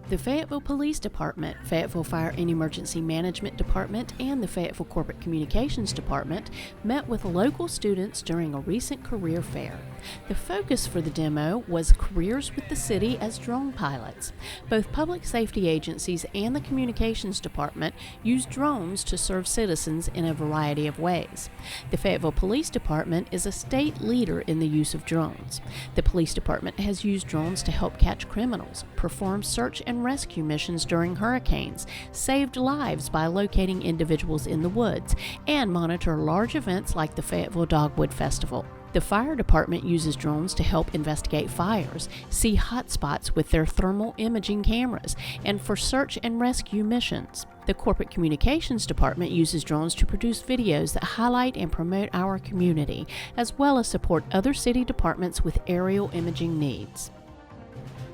The Fayetteville Police Department, Fayetteville Fire and Emergency Management Department, and the Fayetteville Corporate Communications Department met with local students during a recent career fair. The focus for the demo was careers with the city as drone pilots. Both public safety agencies and the Communications Department use drones to serve citizens in a variety of ways. The Fayetteville Police Department is a state leader in the use of drones. The police department has used drones to help catch criminals, perform search and rescue missions during hurricanes, saved lives by locating individuals in the woods, and monitor large events like the Fayetteville Dogwood Festival. The fire department uses drones to help investigate fires, see hotspots with their thermal imaging cameras, and for search and rescue missions. The corporate communications department uses drones to produce videos that highlight and promote our community, as well as support other city departments with aerial imaging needs.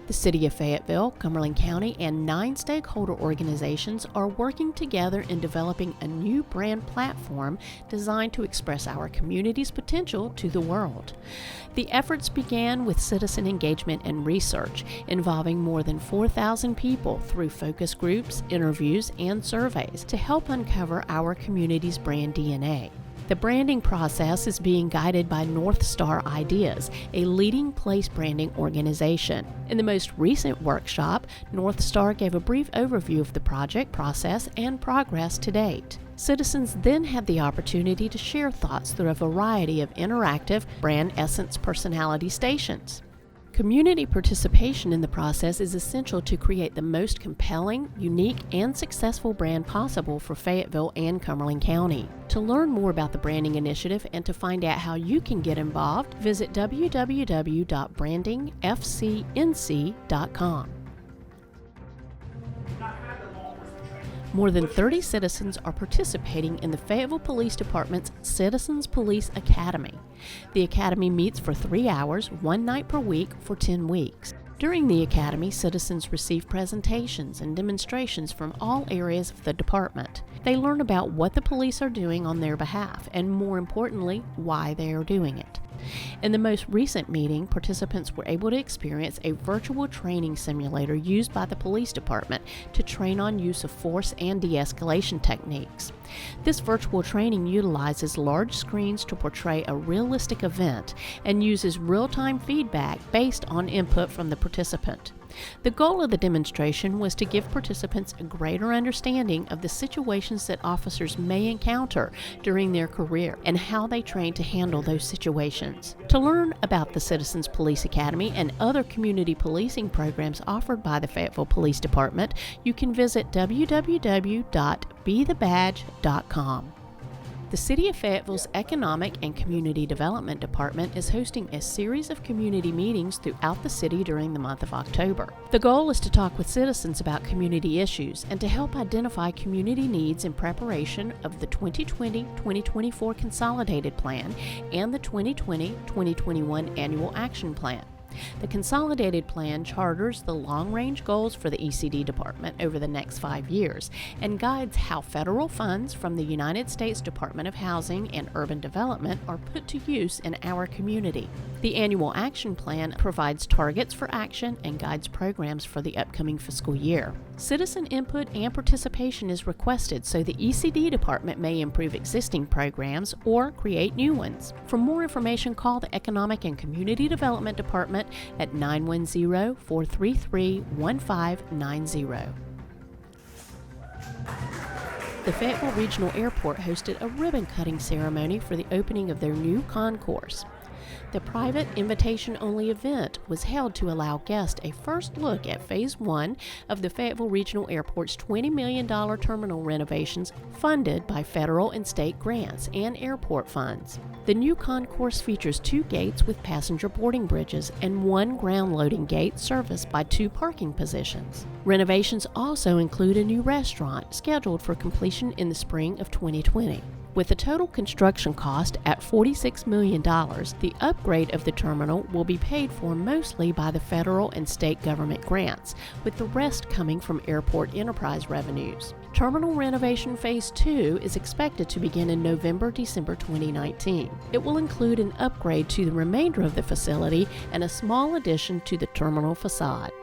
The City of Fayetteville, Cumberland County, and 9 stakeholder organizations are working together in developing a new brand platform designed to express our community's potential to the world. The efforts began with citizen engagement and research, involving more than 4,000 people through focus groups, interviews, and surveys to help uncover our community's brand DNA. The branding process is being guided by North Star Ideas, a leading place branding organization. In the most recent workshop, North Star gave a brief overview of the project process and progress to date. Citizens then had the opportunity to share thoughts through a variety of interactive brand essence personality stations. Community participation in the process is essential to create the most compelling, unique, and successful brand possible for Fayetteville and Cumberland County. To learn more about the branding initiative and to find out how you can get involved, visit www.brandingfcnc.com. More than 30 citizens are participating in the Fayetteville Police Department's Citizens Police Academy. The academy meets for 3 hours, 1 night per week for 10 weeks. During the academy, citizens receive presentations and demonstrations from all areas of the department. They learn about what the police are doing on their behalf and, more importantly, why they are doing it. In the most recent meeting, participants were able to experience a virtual training simulator used by the police department to train on use of force and de-escalation techniques. This virtual training utilizes large screens to portray a realistic event and uses real-time feedback based on input from the participant. The goal of the demonstration was to give participants a greater understanding of the situations that officers may encounter during their career and how they train to handle those situations. To learn about the Citizens Police Academy and other community policing programs offered by the Fayetteville Police Department, you can visit www.bethebadge.com. The City of Fayetteville's Economic and Community Development Department is hosting a series of community meetings throughout the city during the month of October. The goal is to talk with citizens about community issues and to help identify community needs in preparation of the 2020-2024 Consolidated Plan and the 2020-2021 Annual Action Plan. The Consolidated Plan charters the long-range goals for the ECD department over the next 5 years and guides how federal funds from the United States Department of Housing and Urban Development are put to use in our community. The Annual Action Plan provides targets for action and guides programs for the upcoming fiscal year. Citizen input and participation is requested so the ECD department may improve existing programs or create new ones. For more information, call the Economic and Community Development Department at 910-433-1590. The Fayetteville Regional Airport hosted a ribbon-cutting ceremony for the opening of their new concourse. The private invitation-only event was held to allow guests a first look at Phase 1 of the Fayetteville Regional Airport's $20 million terminal renovations funded by federal and state grants and airport funds. The new concourse features 2 gates with passenger boarding bridges and 1 ground loading gate serviced by 2 parking positions. Renovations also include a new restaurant scheduled for completion in the spring of 2020. With the total construction cost at $46 million, the upgrade of the terminal will be paid for mostly by the federal and state government grants, with the rest coming from airport enterprise revenues. Terminal renovation Phase 2 is expected to begin in November-December 2019. It will include an upgrade to the remainder of the facility and a small addition to the terminal facade.